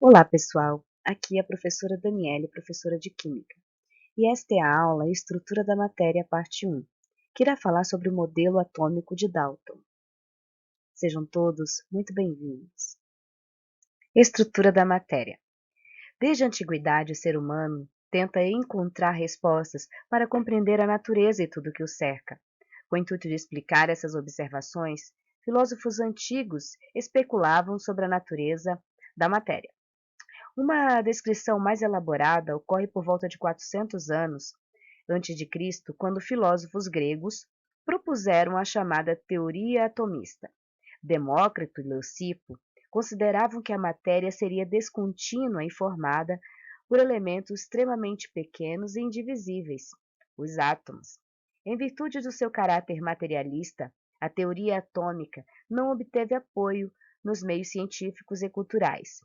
Olá, pessoal! Aqui é a professora Daniele, professora de Química. E esta é a aula Estrutura da Matéria, parte 1, que irá falar sobre o modelo atômico de Dalton. Sejam todos muito bem-vindos. Estrutura da matéria. Desde a antiguidade, o ser humano tenta encontrar respostas para compreender a natureza e tudo o que o cerca. Com o intuito de explicar essas observações, filósofos antigos especulavam sobre a natureza da matéria. Uma descrição mais elaborada ocorre por volta de 400 anos antes de Cristo, quando filósofos gregos propuseram a chamada teoria atomista. Demócrito e Leucipo consideravam que a matéria seria descontínua e formada por elementos extremamente pequenos e indivisíveis, os átomos. Em virtude do seu caráter materialista, a teoria atômica não obteve apoio nos meios científicos e culturais.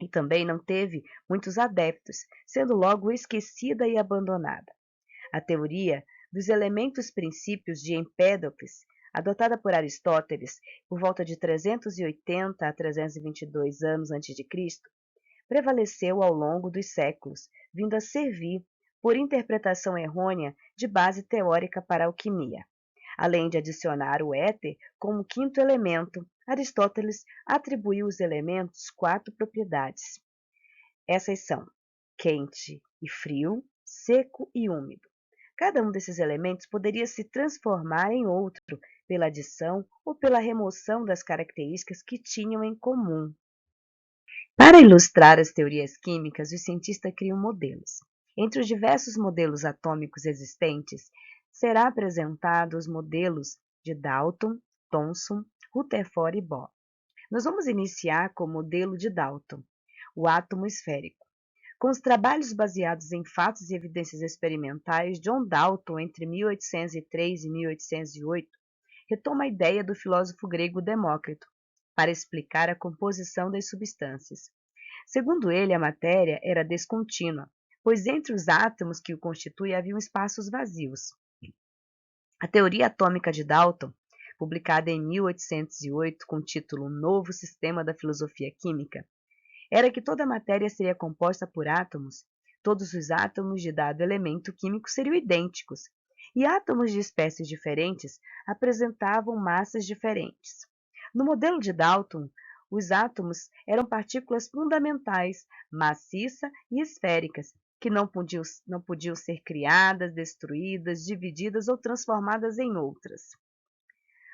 E também não teve muitos adeptos, sendo logo esquecida e abandonada. A teoria dos elementos princípios de Empédocles, adotada por Aristóteles por volta de 380 a 322 anos a.C., prevaleceu ao longo dos séculos, vindo a servir, por interpretação errônea, de base teórica para a alquimia. Além de adicionar o éter como quinto elemento, Aristóteles atribuiu aos elementos 4 propriedades. Essas são quente e frio, seco e úmido. Cada um desses elementos poderia se transformar em outro pela adição ou pela remoção das características que tinham em comum. Para ilustrar as teorias químicas, os cientistas criam modelos. Entre os diversos modelos atômicos existentes, será apresentado os modelos de Dalton, Thomson, Rutherford e Bohr. Nós vamos iniciar com o modelo de Dalton, o átomo esférico. Com os trabalhos baseados em fatos e evidências experimentais, John Dalton, entre 1803 e 1808, retoma a ideia do filósofo grego Demócrito para explicar a composição das substâncias. Segundo ele, a matéria era descontínua, pois entre os átomos que o constituem haviam espaços vazios. A teoria atômica de Dalton, publicada em 1808 com o título Novo Sistema da Filosofia Química, era que toda a matéria seria composta por átomos. Todos os átomos de dado elemento químico seriam idênticos, e átomos de espécies diferentes apresentavam massas diferentes. No modelo de Dalton, os átomos eram partículas fundamentais, maciças e esféricas, que não podiam ser criadas, destruídas, divididas ou transformadas em outras.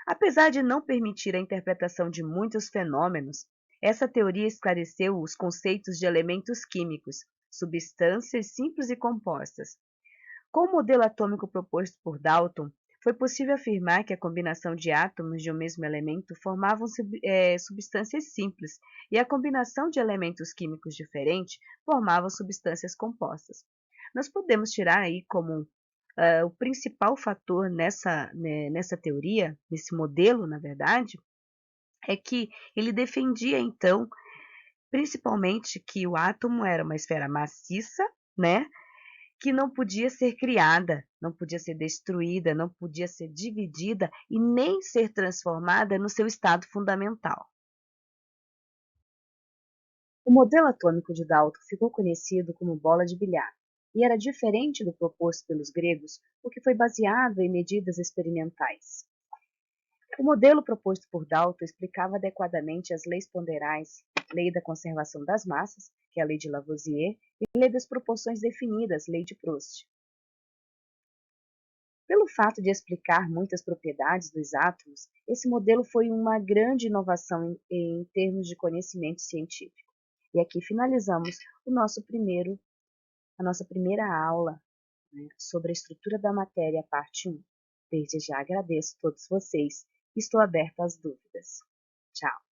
Apesar de não permitir a interpretação de muitos fenômenos, essa teoria esclareceu os conceitos de elementos químicos, substâncias simples e compostas. Com o modelo atômico proposto por Dalton, foi possível afirmar que a combinação de átomos de um mesmo elemento formavam substâncias simples e a combinação de elementos químicos diferentes formavam substâncias compostas. Nós podemos tirar aí como o principal fator nessa teoria, nesse modelo, na verdade, é que ele defendia, então, principalmente que o átomo era uma esfera maciça, né, que não podia ser criada, não podia ser destruída, não podia ser dividida e nem ser transformada no seu estado fundamental. O modelo atômico de Dalton ficou conhecido como bola de bilhar e era diferente do proposto pelos gregos, porque foi baseado em medidas experimentais. O modelo proposto por Dalton explicava adequadamente as leis ponderais, lei da conservação das massas, que é a lei de Lavoisier, e lei das proporções definidas, lei de Proust. Pelo fato de explicar muitas propriedades dos átomos, esse modelo foi uma grande inovação em termos de conhecimento científico. E aqui finalizamos a nossa primeira aula, né, sobre a estrutura da matéria, parte 1. Desde já agradeço a todos vocês e estou aberta às dúvidas. Tchau!